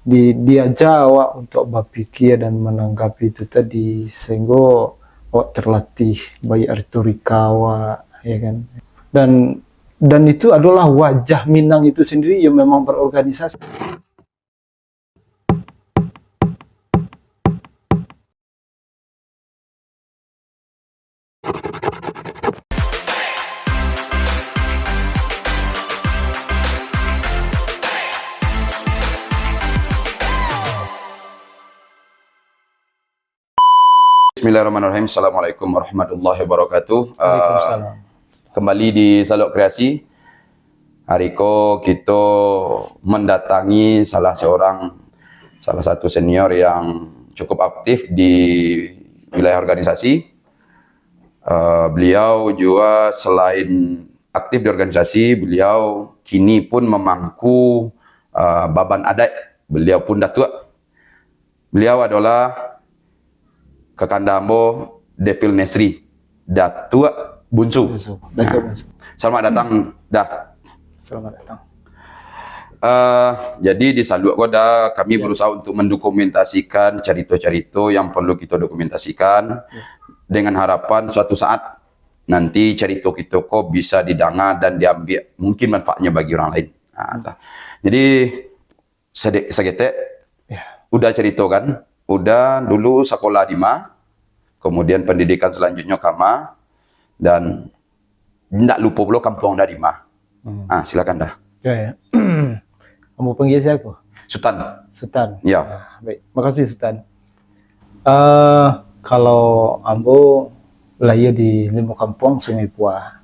diajak awak untuk berpikir dan menanggapi itu tadi, sehingga awak terlatih baik retorika awak, ya kan. Dan itu adalah wajah Minang itu sendiri yang memang berorganisasi. Bismillahirrahmanirrahim. Assalamualaikum warahmatullahi wabarakatuh. Waalaikumsalam. Kembali di Salok Kreasi. Hari ko kita mendatangi salah satu senior yang cukup aktif di wilayah organisasi. Beliau juga selain aktif di organisasi, beliau kini pun memangku Baban Adat. Beliau pun datuk. Beliau adalah Kakanda Ambo Devil Nesri, Datuk Bunsu. Selamat datang, Dah. Selamat datang. Jadi di Saluk Goda kami berusaha untuk mendokumentasikan cerita-cerita yang perlu kita dokumentasikan dengan harapan suatu saat nanti cerita kita kok bisa didengar dan diambil mungkin manfaatnya bagi orang lain. Jadi segetek udah cerita kan, udah dulu sekolah di kemudian pendidikan selanjutnya Kama, dan tidak lupa pula kampung dari silakan Dah. Ya. Kamu panggil siapa? Sultan. Sultan. Ya. Baik, makasih Sultan. Kalau Ambo lahir di Limo Kampung, Sungai Puah,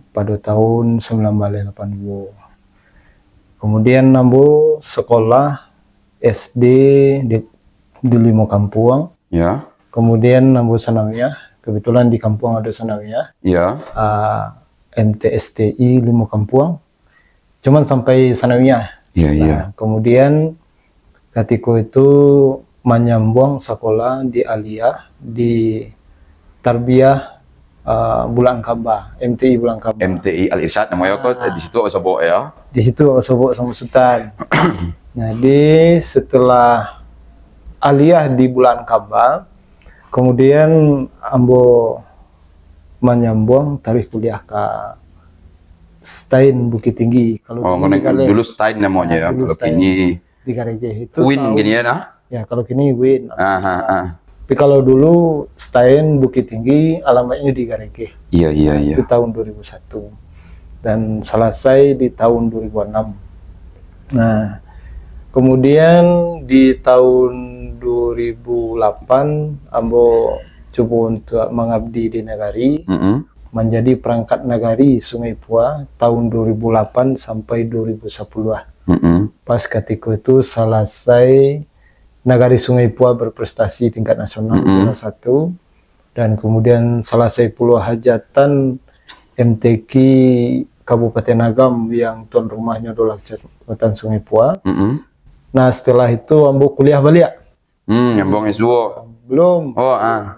pada tahun 1982. Kemudian Ambo sekolah SD di Limo Kampung. Ya. Kemudian Ambo sanawiyah, kebetulan di kampung ada sanawiyah. Ya. MTSTI Limo Kampung. Cuman sampai sanawiyah. Iya. Kemudian ketika itu menyambung sekolah di Aliyah di Tarbiyah Bulan Kaba, MTI Bulan Kaba. MTI Al Irsyad namanya kok di situ Osobo ya. Di situ Osobo sama Sultan. Jadi setelah Aliyah di Bulan Kaba, kemudian Ambo menyambung tarikh kuliah ke Stein Bukit Tinggi. Kalau dulu Stein namanya ya. Kalau kini di Gareje itu Win gini ya nah. Ya, kalau kini Win. Tapi kalau dulu Stein Bukit Tinggi alamatnya di Gareje. Iya. Itu tahun 2001 dan selesai di tahun 2006. Nah, kemudian di tahun 2008 Ambo coba untuk mengabdi di Nagari, menjadi perangkat Nagari Sungai Puah tahun 2008 sampai 2010. Pas ketika itu selesai Nagari Sungai Puah berprestasi tingkat nasional juara 1, dan kemudian selesai puluh hajatan MTQ Kabupaten Agam yang tuan rumahnya adalah Kecamatan Sungai Puah. Nah, setelah itu Ambo kuliah balik. Nyambung S2. Belum.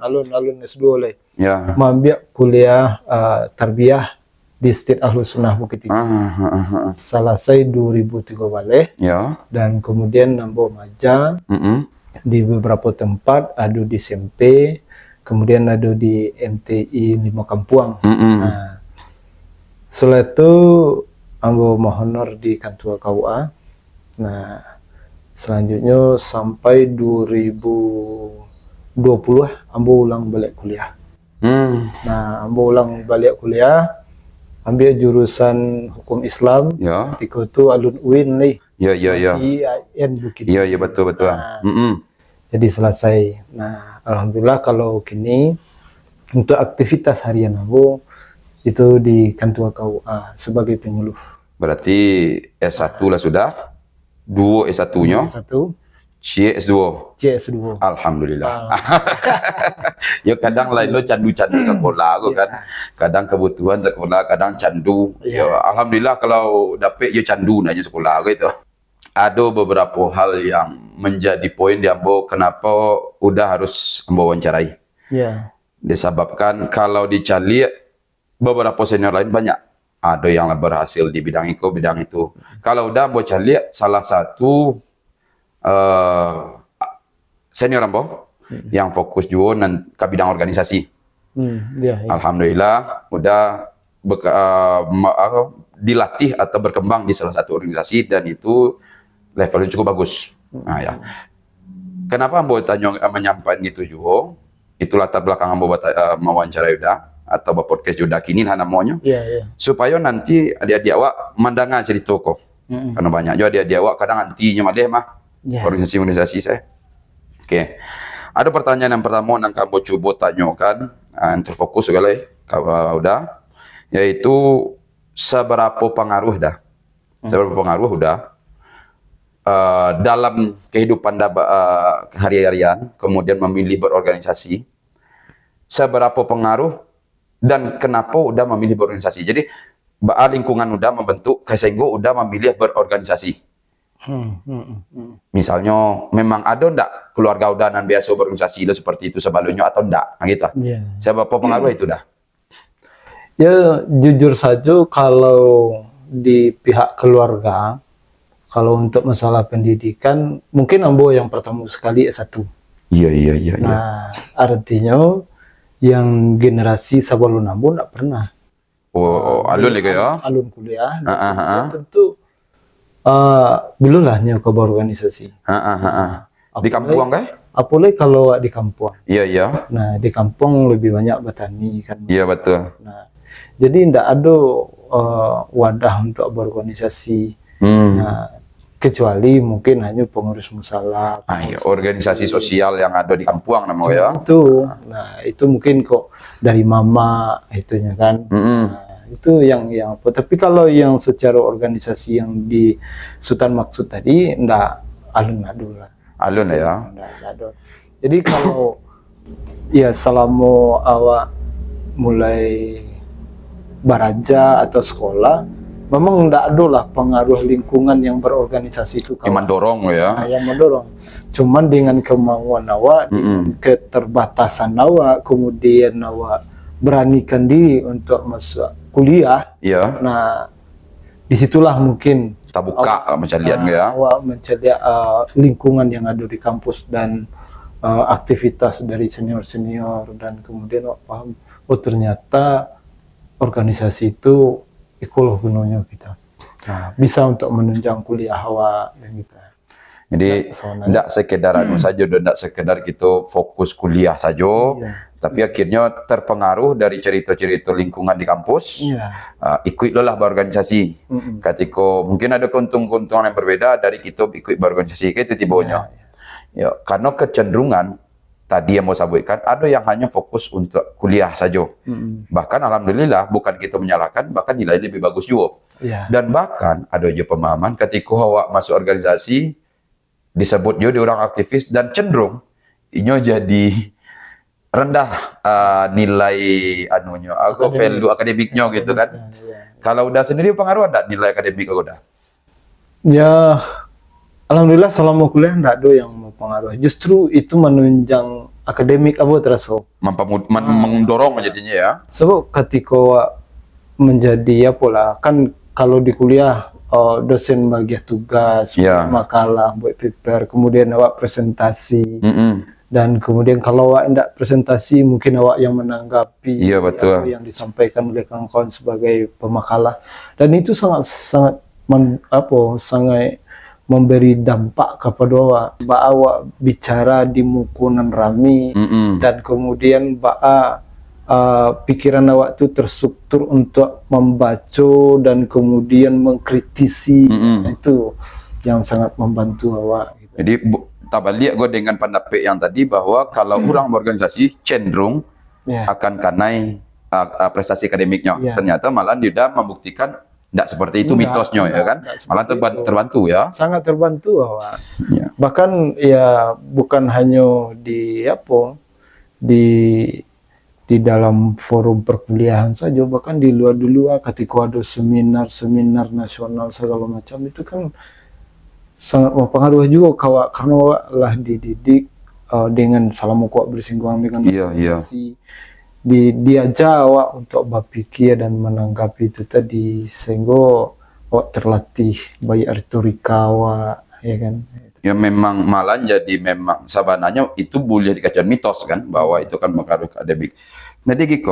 Alun-alun S2 oleh. Ya. Mambiak kuliah tarbiyah di State Ahlus Sunnah Bukit Tinggi. Selesai 2003 balik. Ya. Dan kemudian Ambo maja di beberapa tempat, ada di SMP, kemudian ada di MTI Limo Kampung. Nah, setelah itu Ambo mohonor di kantor KUA. Nah, selanjutnya sampai 2020 Ambo ulang balik kuliah. Nah, Ambo ulang balik kuliah, ambil jurusan hukum Islam. Ya. Ketika itu alun UIN nih. Ya. IAIN Bukit. Iya, betul. Nah, jadi selesai. Nah, alhamdulillah kalau kini untuk aktivitas harian Ambo itu di kantor KUA sebagai pengeluh. Berarti S1 lah sudah. 2 S1-nya. S1. CS2. Alhamdulillah. Ya kadang lain lo candu-candu sekolah aku kan. Kadang kebutuhan sekolah, kadang candu. Ya alhamdulillah kalau dapet ya candu nanya sekolah gitu. Ada beberapa hal yang menjadi poin di Ambo kenapa udah harus Ambo wawancarai. Disebabkan kalau dicari beberapa senior lain banyak. ada yang berhasil di bidang itu. Kalau udah bocah lihat salah satu senior ambo yang fokus juga ke bidang organisasi. Ya. Alhamdulillah udah dilatih atau berkembang di salah satu organisasi dan itu levelnya cukup bagus. Nah ya. Kenapa ambo menyampaikan gitu juga? Itu latar belakang ambo mewawancara Yuda atau podcast Yuda kini lah namanya. Supaya nanti adik-adik awak mendengar cerita kok. Karena banyak juga adik-adik awak kadang antinya malah organisasi-organisasi saya. Oke. Ada pertanyaan yang pertama yang kamu coba tanyakan, yang terfokus sekali, udah, yaitu seberapa pengaruh dalam kehidupan hari-harian, kemudian memilih berorganisasi, seberapa pengaruh dan kenapa udah memilih berorganisasi. Jadi, lingkungan udah membentuk, sehingga udah memilih berorganisasi. Misalnya memang ada ndak keluarga udah nan biasa berorganisasi lo seperti itu sebelumnya atau ndak gitu. Siapa pengaruh itu dah? Ya jujur saja kalau di pihak keluarga, kalau untuk masalah pendidikan mungkin ambo yang pertama sekali S1. Iya. Nah, artinya yang generasi sebelum ambo ndak pernah. Alun lagi ya? Alun kuliah. Tentu belum lah nyoba berorganisasi. Di kampung kan? Apalagi kalau di kampung. Iya. Nah, di kampung lebih banyak bertani kan. Iya betul. Nah, jadi tidak ada wadah untuk berorganisasi. Nah, kecuali mungkin hanya pengurus musala. Organisasi sosial yang ada di kampung namanya ya. Itu. Nah, itu mungkin kok dari mama itunya kan. Nah, itu yang apa. Tapi kalau yang secara organisasi yang di Sultan maksud tadi ndak alun-alun lah. Alun ya. Ndak. Jadi kalau ya selama awak mulai baraja atau sekolah memang ndak ada lah pengaruh lingkungan yang berorganisasi itu yang mendorong ya. Yang mendorong. Cuman dengan kemauan awak, keterbatasan awak, kemudian awak beranikan diri untuk masuk kuliah. Iya. Nah, disitulah mungkin kita buka mencari ya. Awak mencari lingkungan yang ada di kampus dan aktivitas dari senior-senior dan kemudian awak paham, oh ternyata organisasi itu ikulah gunanya kita. Nah, bisa untuk menunjang kuliah awak dan kita. Jadi tidak sekedar saja, tidak sekedar kita fokus kuliah saja, tapi akhirnya terpengaruh dari cerita-cerita lingkungan di kampus, ikutlah berorganisasi. Ketika mungkin ada keuntungan yang berbeda dari kita ikut berorganisasi, itu tibanya. Ya, karena kecenderungan tadi yang mau sampaikan, ada yang hanya fokus untuk kuliah saja. Bahkan alhamdulillah, bukan kita menyalahkan, bahkan nilai lebih bagus juga. Dan bahkan ada juga pemahaman ketika awak masuk organisasi, disebut juga orang aktivis dan cenderung ini jadi rendah nilai value akademiknya gitu kan. Kalau udah sendiri pengaruh ada nilai akademik udah? Ya, alhamdulillah selama kuliah enggak ada yang mempengaruhi. Justru itu menunjang akademik apa terasa. Mendorong jadinya ya. Sebab ketika menjadi apalah kan kalau di kuliah dosen bagi tugas, makalah, buat paper, kemudian awak presentasi, dan kemudian kalau awak tidak presentasi, mungkin awak yang menanggapi betul. Yang disampaikan oleh kawan-kawan sebagai pemakalah, dan itu sangat memberi dampak kepada awak bicara di mukunan rami, dan kemudian pikiran awak itu terstruktur untuk membaca dan kemudian mengkritisi. Itu yang sangat membantu awak gitu. Jadi tabalik gue dengan pendapat yang tadi bahwa kalau orang berorganisasi cenderung akan kanai prestasi akademiknya. Ternyata malah dia membuktikan tidak seperti itu mitosnya ya kan. Malah terbantu ya. Sangat terbantu awak. Bahkan ya bukan hanya di dalam forum perkuliahan saja, bahkan di luar ketika ada seminar nasional segala macam, itu kan sangat mempengaruhi juga karena awak lah dididik dengan selama kuat bersinggungan dengan organisasi. diajak awak untuk berpikir dan menanggapi itu tadi, sehingga awak terlatih baik retorika awak, ya kan. Ya memang malah jadi memang sabananya itu boleh dikaitkan mitos kan, bahwa itu kan pengaruh akademik. Jadi gitu,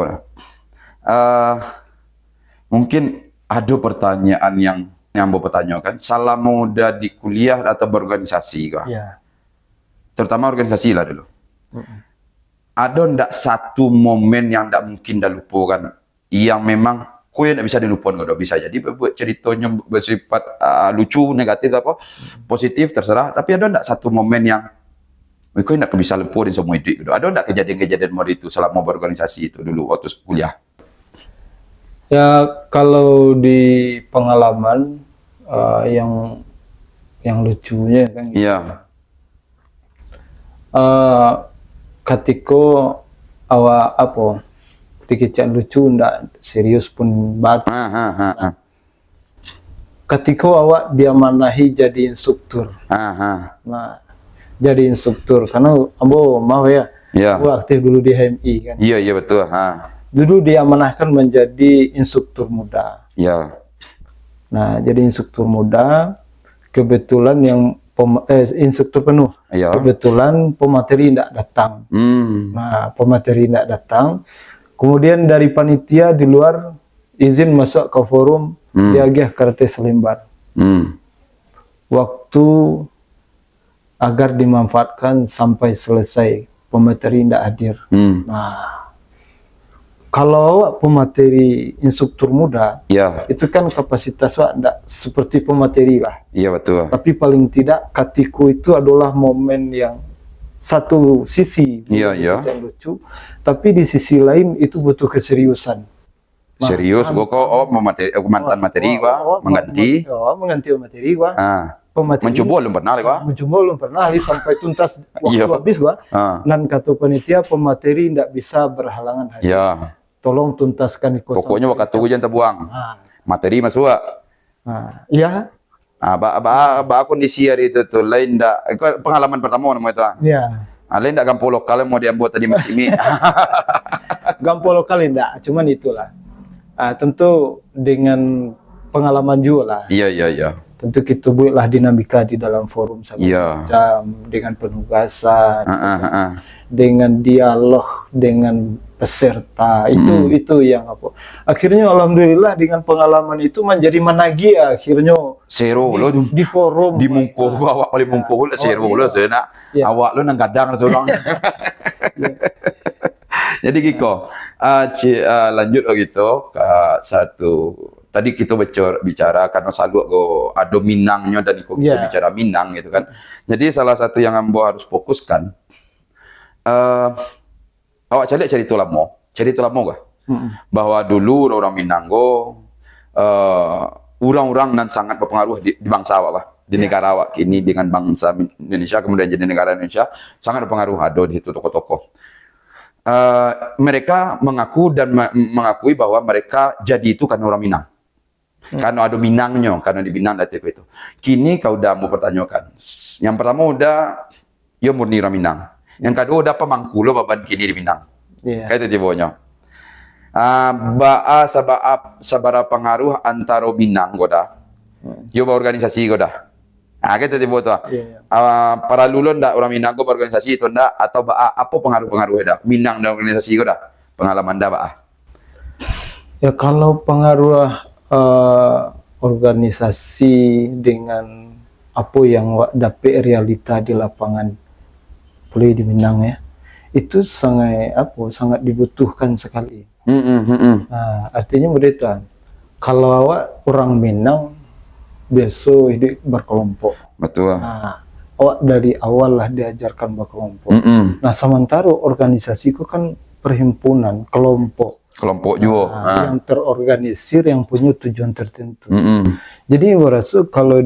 mungkin ada pertanyaan yang mau pertanyakan, salah muda di kuliah atau berorganisasi kah? Ya. Terutama organisasi lah dulu. Ada ndak satu momen yang ndak mungkin dah lupakan, yang memang kau yang ndak bisa dilupakan, nggak bisa jadi buat ceritanya bersifat lucu, negatif apa, positif terserah. Tapi ada ndak satu momen yang kau ndak bisa lupa di semua hidup. Ada ndak kejadian-kejadian model itu selama berorganisasi itu dulu waktu kuliah? Ya, kalau di pengalaman yang lucunya kan, Iya. ketika awak ketika lucu ndak serius pun bat. Ketika awak diamanahi jadi instruktur. Nah, jadi instruktur karena ambo mau ya. Ambo aktif dulu di HMI kan. Iya, iya betul. Dulu diamanahkan menjadi instruktur muda. Iya. Nah, jadi instruktur muda, kebetulan yang instruktur penuh. Iya. Kebetulan pemateri tidak datang. Nah, pemateri tidak datang. Kemudian dari panitia di luar izin masuk ke forum, diagih karate selembar. Waktu agar dimanfaatkan sampai selesai, pemateri tidak hadir. Nah, kalau pemateri instruktur muda, itu kan kapasitas wak tidak seperti pemateri lah. Iya betul. Tapi paling tidak katiku itu adalah momen yang satu sisi yang lucu, tapi di sisi lain itu butuh keseriusan. Serius, gua kok mantan materi gua mengganti. Mengganti materi gua. Mencoba belum pernah gua. Mencoba belum pernah sampai tuntas waktu habis gua. Dan kata panitia pemateri tidak bisa berhalangan hadir. Tolong tuntaskan ikut. Pokoknya waktu itu jangan terbuang. Materi masuk. Iya. Ba kondisi hari itu tuh lain dak pengalaman pertama nama itu. Iya. Lain dak gampo lokal mau diambil tadi Mas Imi. Gampo lokal enggak, cuman itulah. Tentu dengan pengalaman juga lah. Iya. Tentu kita buatlah dinamika di dalam forum macam dengan penugasan, dengan dialog dengan peserta itu yang akhirnya alhamdulillah dengan pengalaman itu menjadi menagih akhirnya seru lo di forum di mungkuh awak paling mungkuh lo seru lo senak awak lo nang gadang seorang. Jadi Kiko lanjut gitu ke satu. Tadi kita bicara karena selalu ada Minangnya dan kita bicara Minang gitu kan. Jadi salah satu yang ambo harus fokuskan, awak cerita lama gak? Bahwa dulu orang Minang orang-orang dan sangat berpengaruh di bangsa awak lah, di negara awak ini dengan bangsa Indonesia kemudian jadi negara Indonesia sangat berpengaruh ada di situ tokoh-tokoh. Mereka mengaku dan mengakui bahwa mereka jadi itu karena orang Minang. Karena ada Minangnya, karena di Minang itu. Kini kau udah mau pertanyakan. Yang pertama udah, ya murni orang Minang. Yang kedua udah pemangku lo baban kini di Minang. Kayak itu tibonya. Sabara pengaruh antara Minang goda. Yo organisasi goda. Kayak itu tibo tuh. Para lulun ndak orang Minang go berorganisasi itu ndak atau apa pengaruh-pengaruh dah Minang dan organisasi goda. Pengalaman dah Ya kalau pengaruh organisasi dengan apa yang dapat realita di lapangan kuliah di Minang ya, itu sangat dibutuhkan sekali. Nah, artinya begitu. Kalau awak orang Minang biasa hidup berkelompok. Betul. Nah, awak dari awal lah diajarkan berkelompok. Nah, sementara organisasiku kan perhimpunan kelompok juga yang terorganisir yang punya tujuan tertentu. Jadi merasa kalau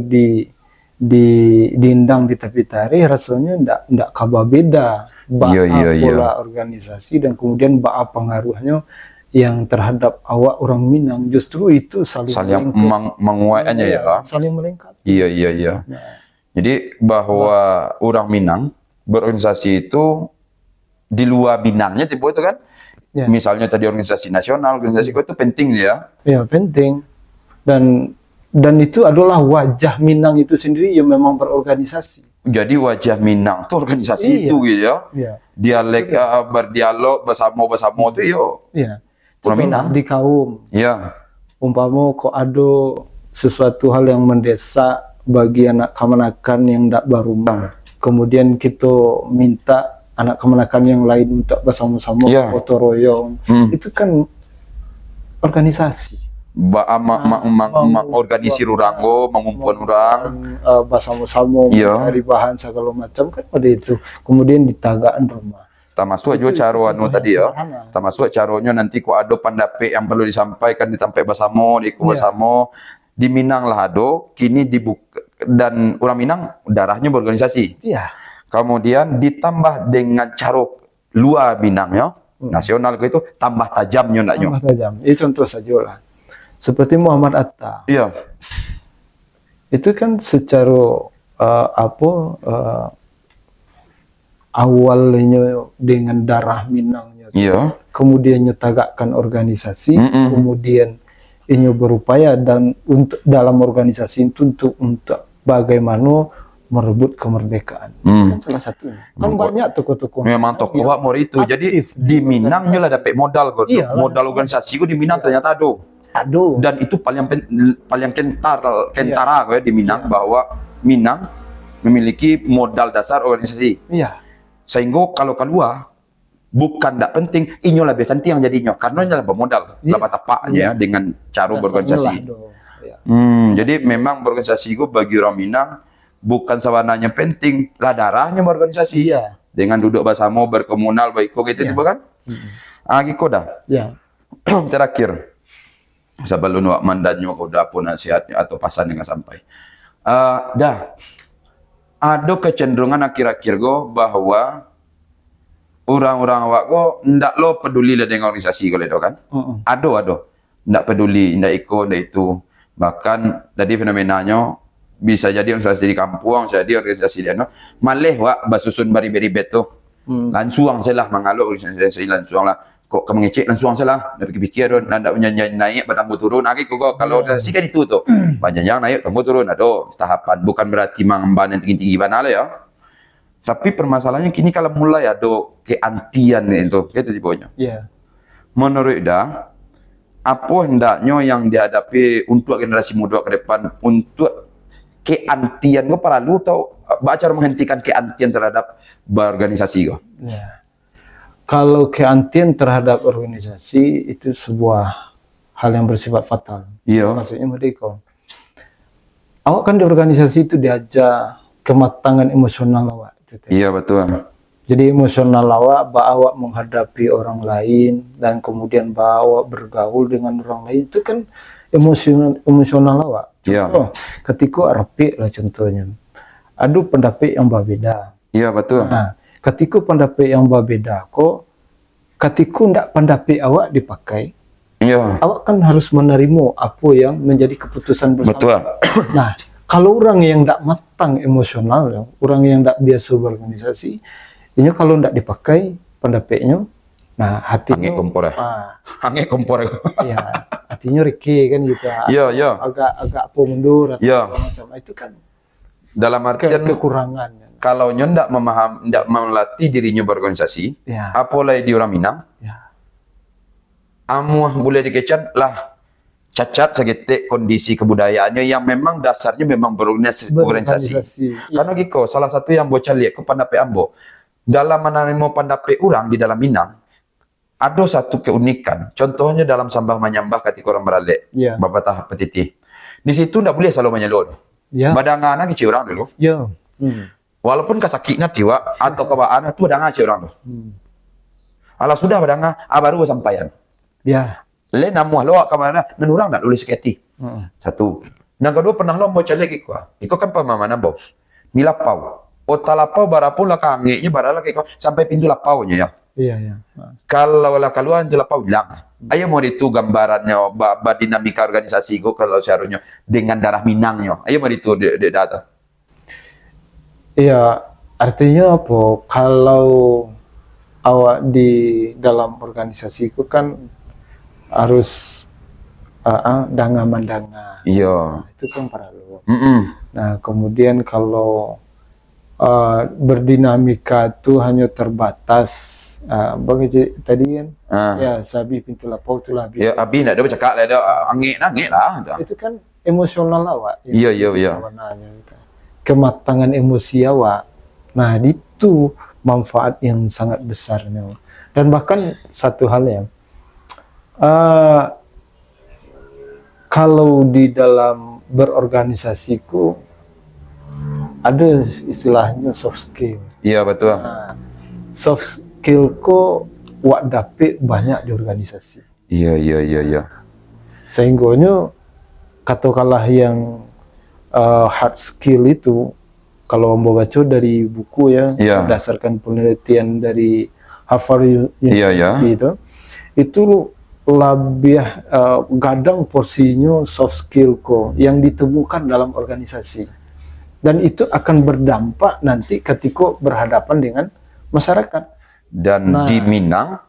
diindang di tepi tari rasanya ndak kabar beda pola organisasi dan kemudian pengaruhnya yang terhadap awak orang Minang, justru itu saling menguatnya ya. Saling melengkapi. Iya. Nah. Jadi bahwa orang Minang berorganisasi itu di luar Minangnya tipe itu kan Misalnya tadi organisasi nasional, organisasi itu penting ya. Ya, penting. Dan itu adalah wajah Minang itu sendiri yang memang berorganisasi. Jadi wajah Minang itu organisasi itu gitu ya. Dialek berdialog bersama itu yo. Iya. Orang Minang di kaum. Iya. Umpama kok ada sesuatu hal yang mendesak bagi anak kemanakan yang tidak berumah. Kemudian kita minta anak kemanakan yang lain untuk bersama-sama gotong royong. Itu kan organisasi. Organisasi rurango, mengumpulkan orang bersama-sama mencari bahan segala macam kan pada itu. Kemudian ditagaan rumah. Termasuk juga cara tadi ya. Termasuk caranya nanti ku ada pandape yang perlu disampaikan ditampai bersama, bersama. Di Minang lah ada, kini dibuka dan orang Minang darahnya berorganisasi. Iya. Kemudian ditambah dengan cara luar Minang ya, nasional itu tambah tajamnya naknya. Tambah tajam. Ini contoh saja lah. Seperti Muhammad Atta. Iya. Itu kan secara awalnya dengan darah Minangnya. Iya. Kemudian nyetagakkan organisasi, kemudian ini berupaya dan untuk dalam organisasi itu untuk bagaimana merebut kemerdekaan. Kan salah satunya. Kan banyak tokoh-tokoh. Memang tokoh mau itu. Jadi di Minang lah dapat modal kok. Modal organisasi di Minang ternyata ada. Dan itu paling kentara ya di Minang bahwa Minang memiliki modal dasar organisasi. Iya. Sehingga kalau keluar bukan tidak penting, inyo lebih cantik yang jadinya karena inyo lebih modal, lebih tapaknya dengan cara berorganisasi. Jadi memang berorganisasi itu bagi orang Minang bukan sawananya penting, lah darahnya berorganisasi. Dengan duduk bersama berkomunal baik kok gitu kan? Gitu dah. Terakhir. Sebelum wak mandanyo kau dah pun nasihatnya atau pasan yang sampai. Dah. Ada kecenderungan akhir-akhir go bahwa orang-orang awak ko ndak lo peduli lah dengan organisasi kalau itu kan. Ada. Ndak peduli, ndak ikut, ndak itu. Bahkan tadi fenomenanya bisa jadi organisasi di kampung, jadi organisasi di ano. Malih wak basusun bari-beri tu. Lansuang saya lah mengalu organisasi lansuang lah. Kok kamu ngecek lansuang saya lah. Ndak pikir-pikir don, ndak nyanyi naik bertambah turun. Aki kok kalau organisasi kan itu tuh. Banyak yang naik tambah turun. Ada tahapan. Bukan berarti mengemban yang tinggi-tinggi banal ya. Tapi permasalahannya kini kalau mulai ada keantian itu, gitu tipenya. Menurut dah, apa hendaknya yang dihadapi untuk generasi muda ke depan untuk keantian gue perlu tahu baca menghentikan keantian terhadap berorganisasi gue. Kalau keantian terhadap organisasi itu sebuah hal yang bersifat fatal. Maksudnya mereka. Awak kan di organisasi itu diajar kematangan emosional awak. Iya betul. Jadi emosional awak menghadapi orang lain dan kemudian bawa bergaul dengan orang lain itu kan emosional awak. Contoh, ketika rapi lah contohnya. Ada pendapat yang berbeda. Iya betul. Nah, ketika pendapat yang berbeda ketika ndak pendapat awak dipakai. Awak kan harus menerima apa yang menjadi keputusan bersama. Betul. Nah, kalau orang yang tidak matang emosional, orang yang tidak biasa berorganisasi, ini kalau tidak dipakai pendapatnya, nah hatinya angin kompor ya, hatinya riki kan gitu. Agak apa mundur atau macam itu kan. Dalam artian kekurangan. Kalau nyo tidak melatih dirinya berorganisasi, apalagi di orang Minang, amuah boleh dikecat lah. Cacat segitu kondisi kebudayaannya yang memang dasarnya memang berorganisasi. Karena gitu, salah satu yang bocah lihat ke pendapat ambo dalam menerima pendapat orang di dalam Minang ada satu keunikan. Contohnya dalam sambang menyambah ketika orang beralek, bapak tahap petiti. Di situ tidak boleh selalu menyelur. Badangan kecil orang dulu. Walaupun kasakitnya jiwa atau kebaan itu badangan kecil orang dulu. Alah sudah badangan, baru sampaian. Le namuah lo kamana nan orang nak tulis seketi. Satu. Yang kedua pernah lo mau cari lagi kuah. Iko kan pemahaman bo. Ni lapau. Ota lapau barapun lah kangenya barala iko sampai pintu lapaunya ya. Kalau lah keluar pintu lapau hilang. Ayo mau itu gambarannya dinamika organisasi iko kalau seharusnya dengan darah Minangnya. Ayo mau itu data. Iya, artinya apa? Kalau awak di dalam organisasi itu kan harus danga mandanga. Iya. Itu kan perlu. Mm-mm. Nah, kemudian kalau berdinamika itu hanya terbatas bagi tadi kan ya sabi pintu lapau tu lah ya abi nak ada bercakap lah ada angin lah itu kan emosional awak iya kematangan emosi awak. Nah, itu manfaat yang sangat besarnya. Dan bahkan satu hal yang kalau di dalam berorganisasiku ada istilahnya soft skill. Iya betul. Nah, soft skill ko wak dapet banyak di organisasi. Iya. Sehingganya katakanlah yang hard skill itu kalau mau baca dari buku ya, berdasarkan penelitian dari Harvard University itu lebih gadang porsinya soft skill ko yang ditemukan dalam organisasi. Dan itu akan berdampak nanti ketika berhadapan dengan masyarakat. Dan di Minang,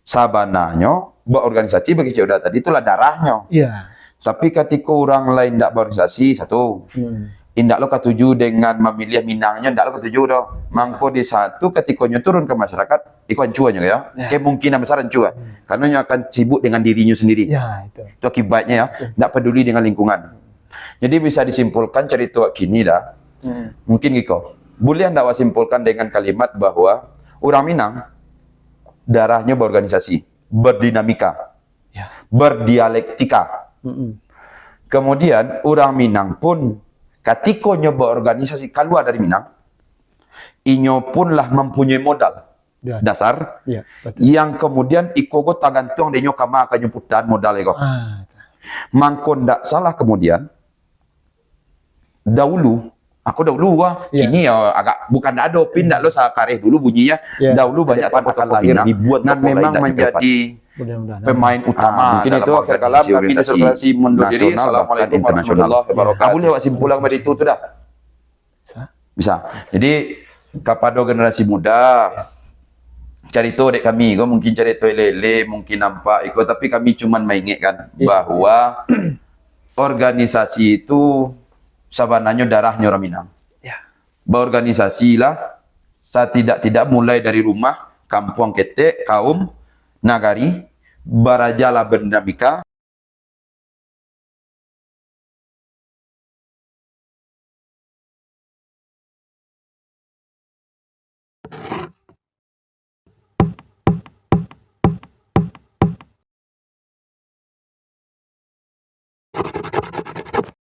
sabananya berorganisasi bagi udah tadi itulah darahnya. Iya. Tapi ketika orang lain tidak berorganisasi, satu, indak lo ketujuh dengan memilih Minangnya, indak lo ketujuh doh. Mangko di satu ketika turun ke masyarakat, ikut ancuannya ya. Kemungkinan besar ancua. Karena nyo akan sibuk dengan dirinya sendiri. Ya, itu Akibatnya ya, tidak peduli dengan lingkungan. Jadi bisa disimpulkan cerita kini dah. Mungkin Giko, boleh anda simpulkan dengan kalimat bahwa orang Minang darahnya berorganisasi, berdinamika, berdialektika. Kemudian orang Minang pun ketika nyoba organisasi keluar dari Minang, inyo pun lah mempunyai modal dasar yang kemudian iko tergantung denyo kama akan nyumputan modal iko. Mangko ndak salah kemudian dahulu ini ya agak bukan ada pindah lo sakareh dulu bunyinya dahulu banyak tokoh lahir dibuat dan memang menjadi pemain utama mungkin itu akhir kalam kami disertasi mundur diri. Assalamualaikum warahmatullahi wabarakatuh. Aku lewat simpulan dari itu dah bisa. Jadi kepada generasi muda cari tahu dek kami, mungkin cari tahu lele, mungkin nampak ikut, tapi kami cuman mengingatkan bahwa organisasi itu sabananya darahnya orang Minang. Berorganisasilah setidak-tidak mulai dari rumah, kampung ketek, kaum, nagari, barajalah berdinamika,